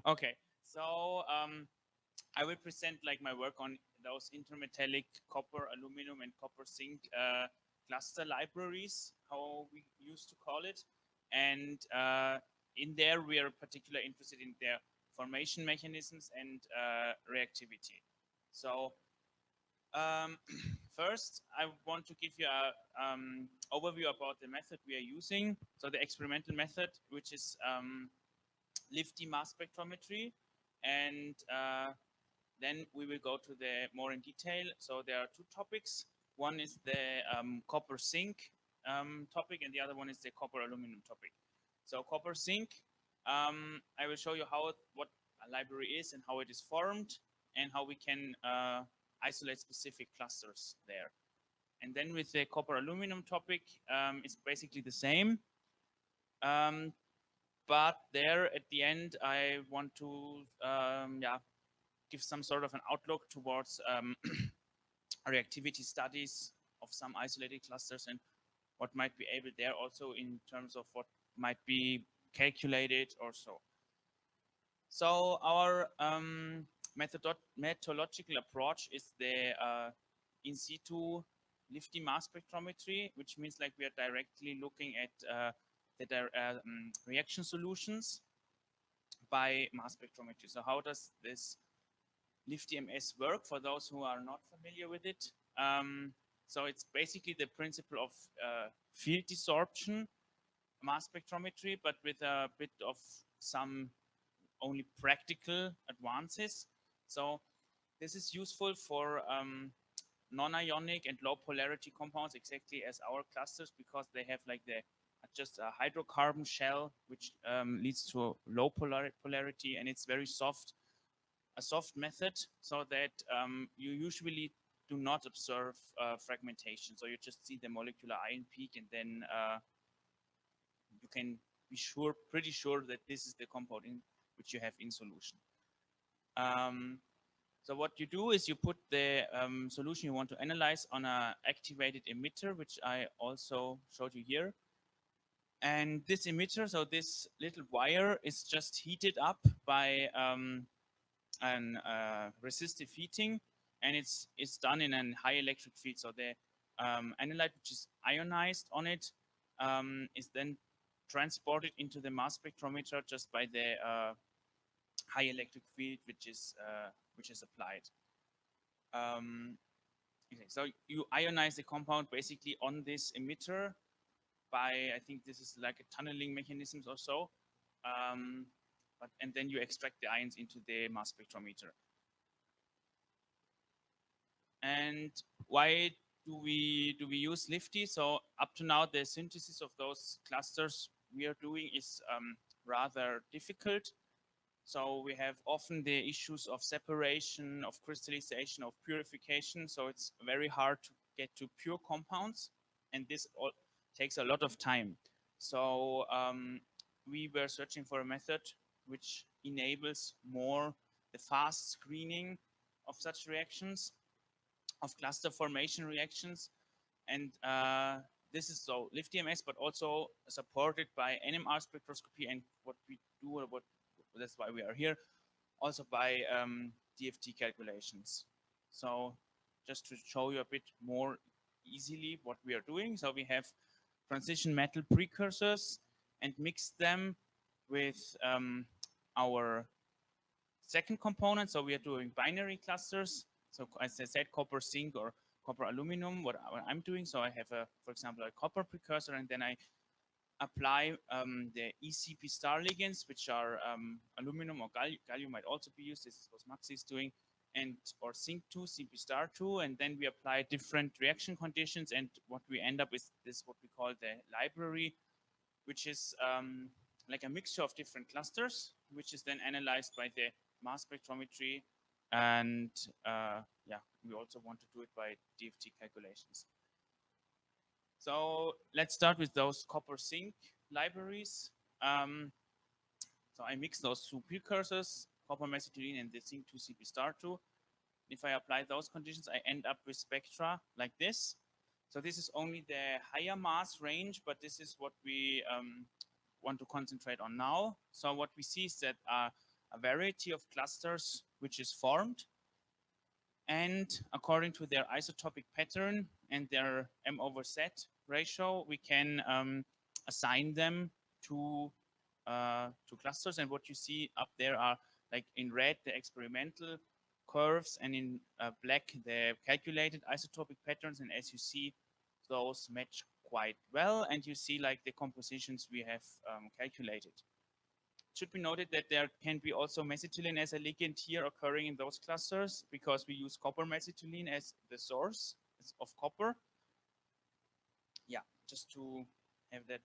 Okay, so I will present like my work on those intermetallic copper, aluminum, and copper zinc cluster libraries, how we used to call it, and in there we are particularly interested in their formation mechanisms and reactivity. So first, I want to give you a overview about the method we are using. So the experimental method, which is LIFDI-mass spectrometry, and then we will go to the more in detail. So there are two topics. One is the copper zinc topic, and the other one is the copper aluminum topic. So copper zinc, I will show you what a library is and how it is formed, and how we can isolate specific clusters there. And then with the copper aluminum topic, it's basically the same. But there at the end, I want to give some sort of an outlook towards reactivity studies of some isolated clusters and what might be able there also in terms of what might be calculated or so. So our methodological approach is the in situ LIFDI-mass spectrometry, which means like we are directly looking at the reaction solutions by mass spectrometry. So how does this LIFDI-mass work for those who are not familiar with it? So it's basically the principle of field desorption mass spectrometry, but with a bit of some only practical advances. So this is useful for non-ionic and low polarity compounds, exactly as our clusters, because they have like the just a hydrocarbon shell, which leads to low polarity, and it's very soft, a soft method, so that you usually do not observe fragmentation. So you just see the molecular ion peak, and then you can be pretty sure that this is the compound in which you have in solution. So what you do is you put the solution you want to analyze on an activated emitter, which I also showed you here. And this emitter, so this little wire, is just heated up by an resistive heating, and it's done in a high electric field. So the analyte, which is ionized on it, is then transported into the mass spectrometer just by the high electric field which is applied. Okay, so you ionize the compound basically on this emitter by, I think this is like a tunneling mechanisms or so, and then you extract the ions into the mass spectrometer. And why do we use LIFDI? So up to now, the synthesis of those clusters we are doing is rather difficult. So we have often the issues of separation, of crystallization, of purification. So it's very hard to get to pure compounds, and this all takes a lot of time. So we were searching for a method which enables more the fast screening of such reactions, of cluster formation reactions. And this is so LIFDI-mass, but also supported by NMR spectroscopy, and what we do, or what that's why we are here, also by DFT calculations. So just to show you a bit more easily what we are doing. So we have transition metal precursors and mix them with our second component. So we are doing binary clusters. So as I said, copper zinc or copper aluminum, what I'm doing. So I have, for example, a copper precursor, and then I apply the ECP star ligands, which are aluminum or gallium might also be used. This is what Maxi is doing, and or zinc 2, CP star 2, and then we apply different reaction conditions, and what we end up with is what we call the library, which is like a mixture of different clusters, which is then analyzed by the mass spectrometry, and yeah, we also want to do it by DFT calculations. So let's start with those copper zinc libraries. So I mix those two precursors, copper mesitylene and the zinc 2 CP star 2. If I apply those conditions, I end up with spectra like this. So this is only the higher mass range, but this is what we want to concentrate on now. So what we see is that a variety of clusters which is formed. And according to their isotopic pattern and their M over Z ratio, we can assign them to clusters. And what you see up there are, like in red, the experimental curves, and in black, the calculated isotopic patterns. And as you see, those match quite well. And you see like the compositions we have calculated. It should be noted that there can be also mesitylene as a ligand here occurring in those clusters, because we use copper mesitylene as the source of copper. Yeah, just to have that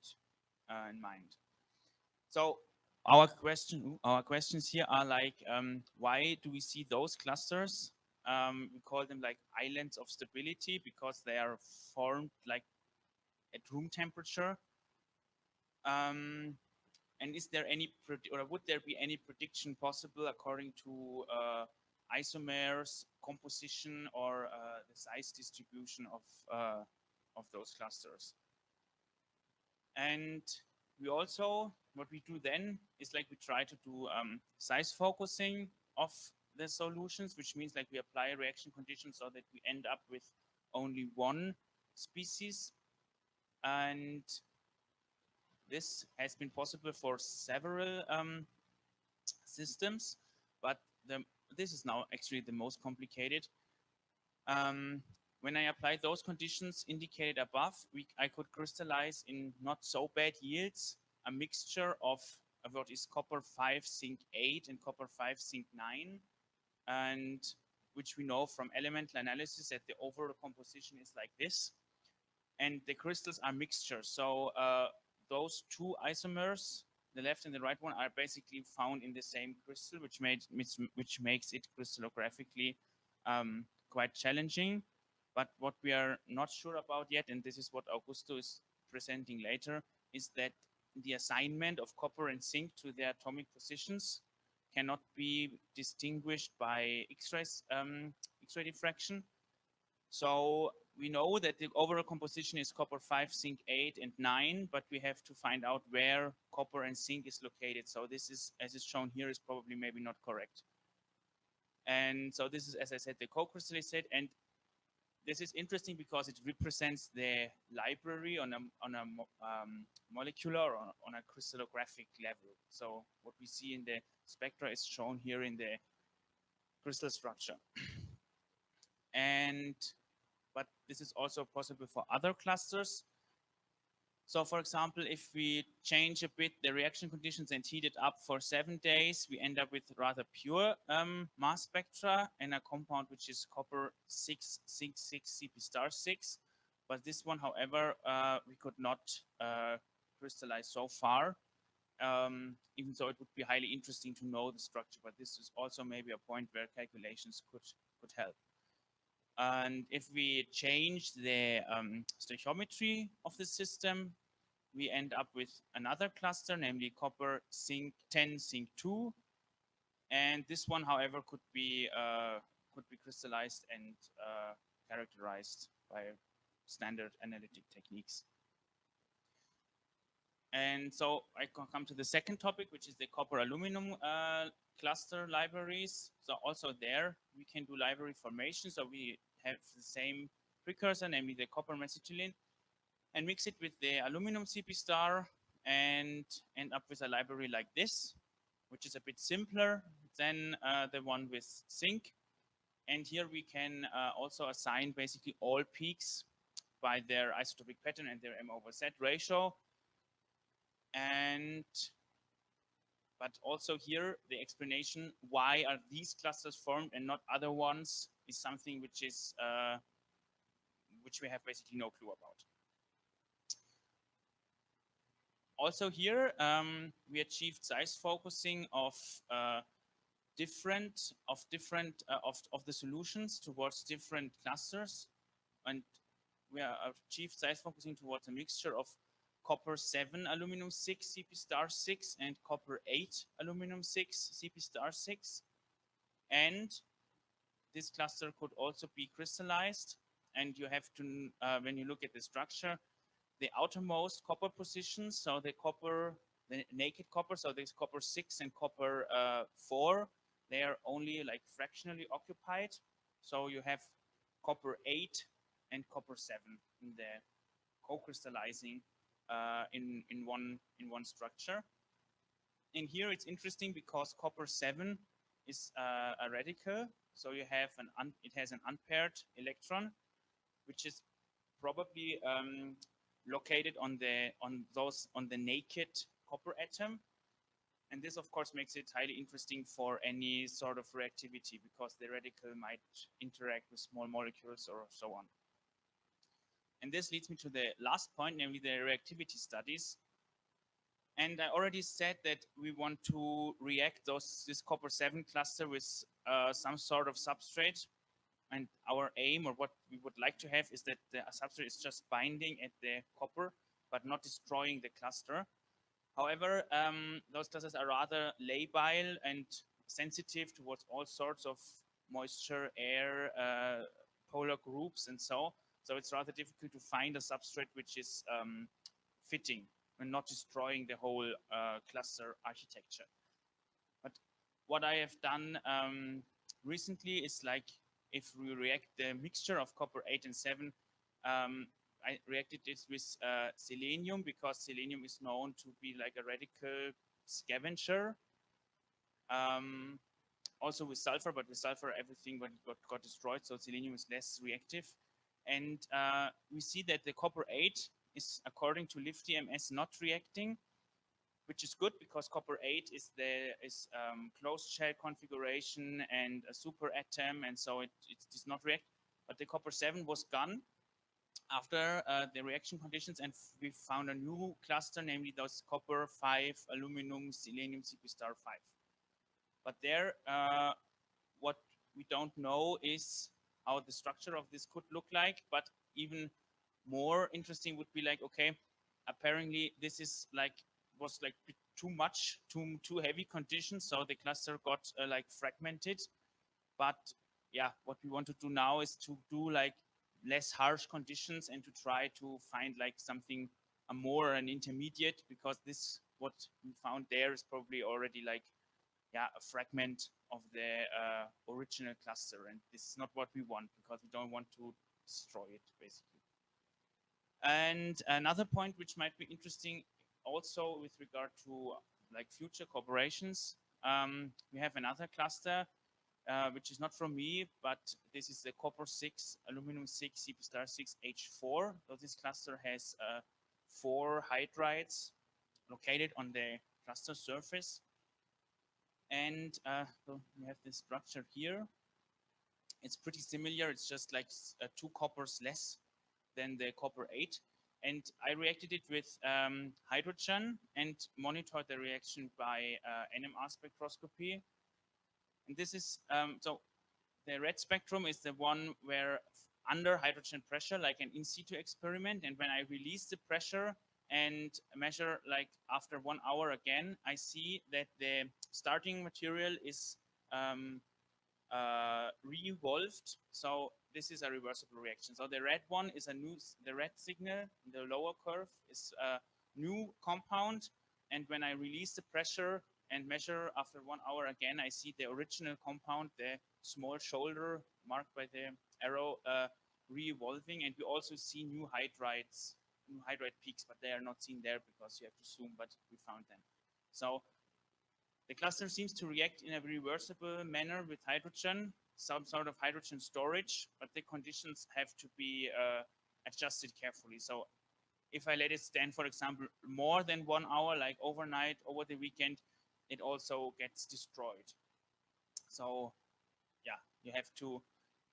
in mind. So our questions here are like, why do we see those clusters? We call them like islands of stability because they are formed like at room temperature. And is there any, or would there be any prediction possible according to isomers, composition, or the size distribution of those clusters? And we also, what we do then is like we try to do size focusing of the solutions, which means like we apply reaction conditions so that we end up with only one species. And this has been possible for several systems, but this is now actually the most complicated. When I apply those conditions indicated above, I could crystallize in not so bad yields a mixture of what is copper 5 zinc 8 and copper 5 zinc 9, and which we know from elemental analysis that the overall composition is like this. And the crystals are mixtures. So those two isomers, the left and the right one, are basically found in the same crystal, which makes it crystallographically quite challenging. But what we are not sure about yet, and this is what Augusto is presenting later, is that the assignment of copper and zinc to their atomic positions cannot be distinguished by X-ray diffraction. So we know that the overall composition is copper 5, zinc 8, and 9, but we have to find out where copper and zinc is located. So this is, as is shown here, is probably maybe not correct. And so this is, as I said, the co-crystallizate, and this is interesting because it represents the library on a molecular or on a crystallographic level. So what we see in the spectra is shown here in the crystal structure. But this is also possible for other clusters. So for example, if we change a bit the reaction conditions and heat it up for 7 days, we end up with rather pure mass spectra and a compound which is copper 6, zinc 6, Cp star 6. But this one, however, we could not crystallize so far, even though it would be highly interesting to know the structure. But this is also maybe a point where calculations could help. And if we change the stoichiometry of the system, we end up with another cluster, namely copper zinc 10 zinc 2. And this one, however, could be crystallized and characterized by standard analytic techniques. And so I can come to the second topic, which is the copper aluminum cluster libraries. So also there we can do library formation. So we have the same precursor, namely the copper mesitylene, and mix it with the aluminum Cp star and end up with a library like this, which is a bit simpler than the one with zinc. And here we can also assign basically all peaks by their isotopic pattern and their M over Z ratio. But also here, the explanation why are these clusters formed and not other ones is something which is which we have basically no clue about. Also here, we achieved size focusing of the solutions towards different clusters, and we achieved size focusing towards a mixture of copper 7 aluminum 6 Cp star 6 and copper 8 aluminum 6 Cp star 6. And this cluster could also be crystallized. And you have to, when you look at the structure, the outermost copper positions, so the copper the naked copper, so there's copper 6 and copper 4, they are only like fractionally occupied. So you have copper 8 and copper 7 in the co-crystallizing in one structure. And here it's interesting because copper 7 is a radical, so you have it has an unpaired electron, which is probably located on the naked copper atom. And this, of course, makes it highly interesting for any sort of reactivity because the radical might interact with small molecules or so on. And this leads me to the last point, namely the reactivity studies. And I already said that we want to react this copper 7 cluster with some sort of substrate. And our aim, or what we would like to have, is that the substrate is just binding at the copper, but not destroying the cluster. However, those clusters are rather labile and sensitive towards all sorts of moisture, air, polar groups, and so. So it's rather difficult to find a substrate which is fitting and not destroying the whole cluster architecture. But what I have done recently is, like, if we react the mixture of copper 8 and 7, I reacted this with selenium because selenium is known to be like a radical scavenger. Also with sulfur, but with sulfur everything got destroyed, so selenium is less reactive. And we see that the copper 8 is, according to LIFDI-mass, not reacting, which is good because copper 8 is closed shell configuration and a super atom, and so it does not react. But the copper 7 was gone after the reaction conditions, and we found a new cluster, namely those copper 5 aluminum selenium Cp star 5. But there, what we don't know is how the structure of this could look like. But even more interesting would be, like, okay, apparently this is was too much, too heavy conditions, so the cluster got like fragmented. But yeah, what we want to do now is to do like less harsh conditions and to try to find like something an intermediate, because this, what we found there, is probably already like, yeah, a fragment of the original cluster, and this is not what we want because we don't want to destroy it, basically. And another point which might be interesting also with regard to like future cooperations, we have another cluster which is not from me, but this is the copper 6 aluminum 6 Cp star 6 H4. So this cluster has 4 hydrides located on the cluster surface. And so we have this structure here. It's pretty similar. It's just like 2 coppers less than the copper 8. And I reacted it with hydrogen and monitored the reaction by NMR spectroscopy. And this is, so the red spectrum is the one where under hydrogen pressure, like an in situ experiment. And when I release the pressure and measure like after 1 hour again, I see that the starting material is re-evolved. So this is a reversible reaction. So the red one is the red signal in the lower curve is a new compound. And when I release the pressure and measure after 1 hour again, I see the original compound, the small shoulder marked by the arrow, re-evolving. And we also see new hydride peaks, but they are not seen there because you have to zoom, but we found them. So the cluster seems to react in a reversible manner with hydrogen, some sort of hydrogen storage, but the conditions have to be adjusted carefully. So if I let it stand, for example, more than 1 hour, like overnight, over the weekend, it also gets destroyed. So yeah, you have to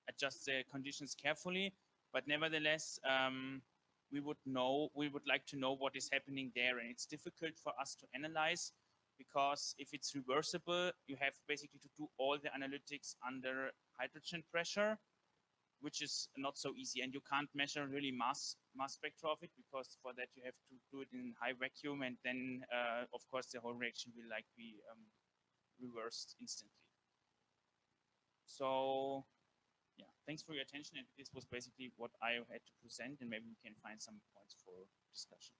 adjust the conditions carefully, but nevertheless, we would like to know what is happening there, and it's difficult for us to analyze because if it's reversible, you have basically to do all the analytics under hydrogen pressure, which is not so easy, and you can't measure really mass spectra of it because for that you have to do it in high vacuum, and then of course the whole reaction will like be reversed instantly. So yeah, thanks for your attention, and this was basically what I had to present, and maybe we can find some points for discussion.